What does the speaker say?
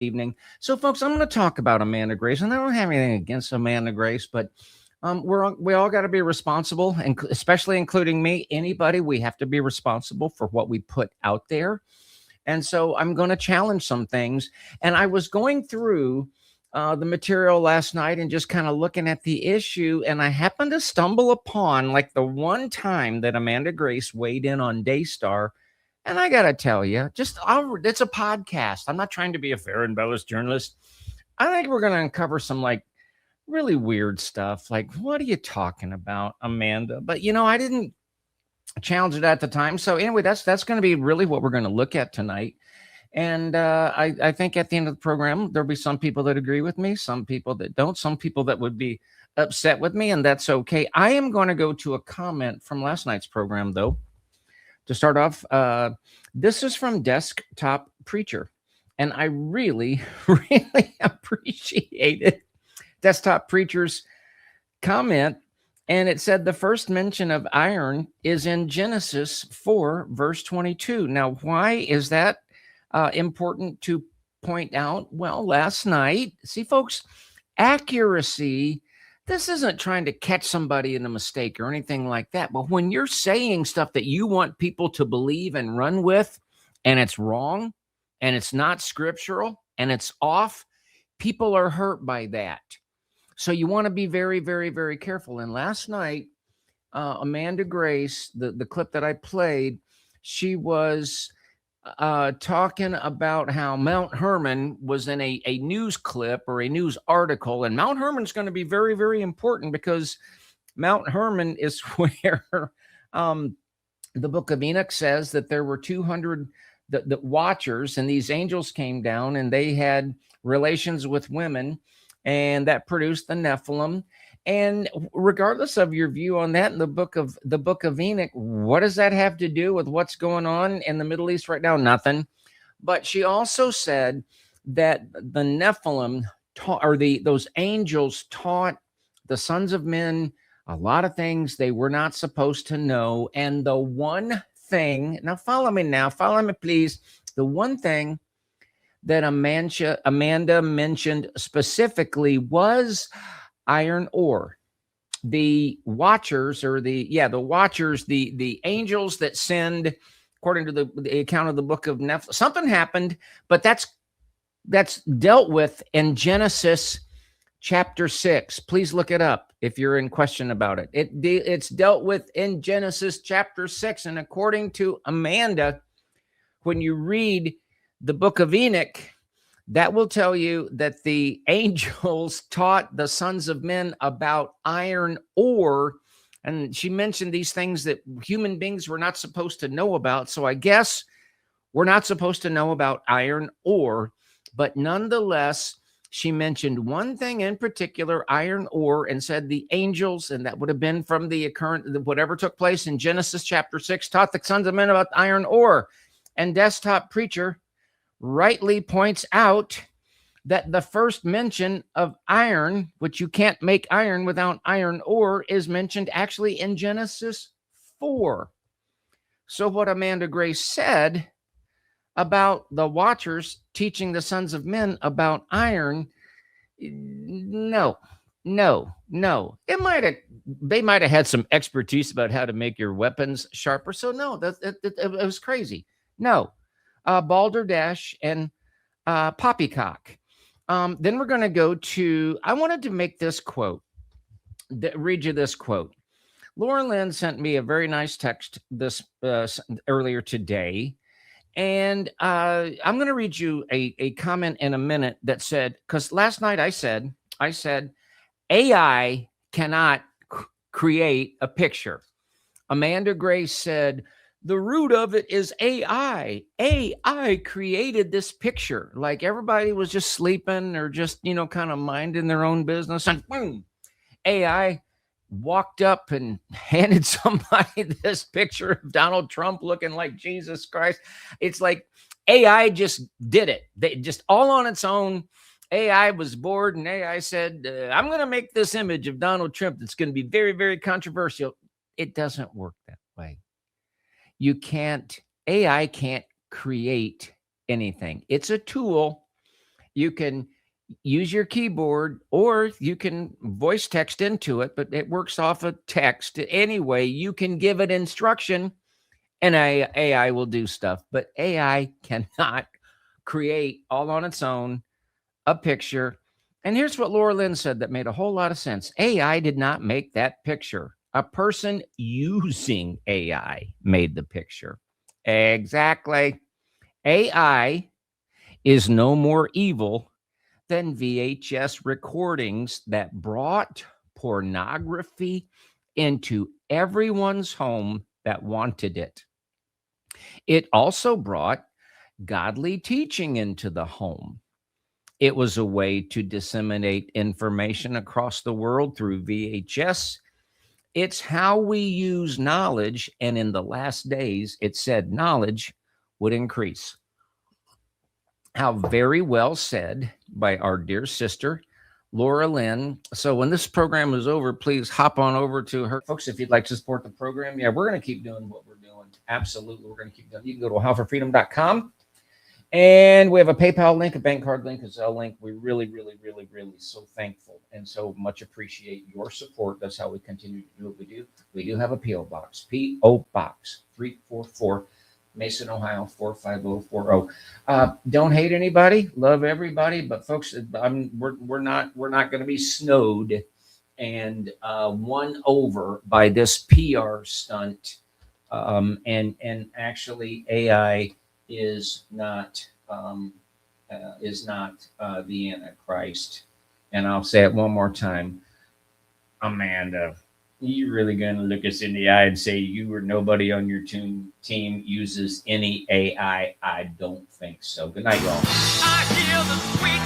evening. So, folks, I'm going to talk about Amanda Grace, and I don't have anything against Amanda Grace, but we all got to be responsible, and especially including me. Anybody, we have to be responsible for what we put out there. And so, I'm going to challenge some things. And I was going through the material last night and just kind of looking at the issue, and I happened to stumble upon like the one time that Amanda Grace weighed in on Daystar. And I got to tell you, it's a podcast. I'm not trying to be a fair and balanced journalist. I think we're going to uncover some like really weird stuff. Like, what are you talking about, Amanda? But I didn't challenge it at the time. So anyway, that's going to be really what we're going to look at tonight. And I think at the end of the program, there'll be some people that agree with me, some people that don't, some people that would be upset with me, and that's okay. I am going to go to a comment from last night's program, though. To start off, this is from Desktop Preacher, and I really, really appreciated Desktop Preacher's comment. And it said the first mention of iron is in Genesis 4, verse 22. Now, why is that important to point out? Well, last night, see, folks, accuracy. This isn't trying to catch somebody in a mistake or anything like that. But when you're saying stuff that you want people to believe and run with, and it's wrong, and it's not scriptural, and it's off, people are hurt by that. So you want to be very, very, very careful. And last night, Amanda Grace, the clip that I played, she was talking about how Mount Hermon was in a news clip or a news article. And Mount Hermon's going to be very, very important because Mount Hermon is where the book of Enoch says that there were 200 the watchers, and these angels came down and they had relations with women, and that produced the Nephilim. And regardless of your view on that in the book of Enoch, what does that have to do with what's going on in the Middle East right now? Nothing. But she also said that the Nephilim those angels taught the sons of men a lot of things they were not supposed to know. And the one thing, now follow me, please. The one thing that Amanda mentioned specifically was iron ore. The watchers, the angels that send, according to the account of the book of Nephilim, something happened, but that's dealt with in Genesis chapter 6. Please look it up if you're in question about it. It's dealt with in Genesis chapter 6, and according to Amanda, when you read the book of Enoch, that will tell you that the angels taught the sons of men about iron ore. And she mentioned these things that human beings were not supposed to know about. So I guess we're not supposed to know about iron ore. But nonetheless, she mentioned one thing in particular, iron ore, and said the angels, and that would have been from the current, whatever took place in Genesis chapter 6, taught the sons of men about iron ore. And Desktop Preacher rightly points out that the first mention of iron, which you can't make iron without iron ore, is mentioned actually in Genesis 4. So what Amanda Grace said about the watchers teaching the sons of men about iron, no. They might have had some expertise about how to make your weapons sharper. So no, it was crazy. No. Balderdash and poppycock. Then we're going to go to, I wanted to make this quote, read you this quote. Laura Lynn sent me a very nice text this earlier today, and I'm going to read you a comment in a minute that said, because last night I said, AI cannot create a picture. Amanda Grace said, the root of it is AI. AI created this picture. Like everybody was just sleeping or just, kind of minding their own business. And boom, AI walked up and handed somebody this picture of Donald Trump looking like Jesus Christ. It's like AI just did it. They just all on its own. AI was bored and AI said, I'm going to make this image of Donald Trump that's going to be very, very controversial. It doesn't work that way. AI can't create anything. It's a tool, You can use your keyboard, or you can voice text into it, but it works off of text. Anyway, you can give it instruction and AI will do stuff, but AI cannot create all on its own a picture. And here's what Laura Lynn said that made a whole lot of sense. AI did not make that picture. A person using AI made the picture. Exactly. AI is no more evil than VHS recordings that brought pornography into everyone's home that wanted it. It also brought godly teaching into the home. It was a way to disseminate information across the world through VHS. It's how we use knowledge. And in the last days, it said knowledge would increase. How very well said by our dear sister, Laura Lynn. So when this program is over, please hop on over to her. Folks, if you'd like to support the program, yeah, we're going to keep doing what we're doing. Absolutely. We're going to keep doing. You can go to ohioforfreedom.com. And we have a PayPal link, a bank card link, a Zelle link. We really, really, really, really so thankful and so much appreciate your support. That's how we continue to do what we do. We do have a P.O. Box, P.O. Box 344, Mason, Ohio 45040. Don't hate anybody, love everybody, but folks, we're not going to be snowed and won over by this PR stunt. And actually, AI is not the Antichrist. And I'll say it one more time. Amanda, you really going to look us in the eye and say you or nobody on your team uses any AI? I don't think so. Good night, y'all. I hear the sweet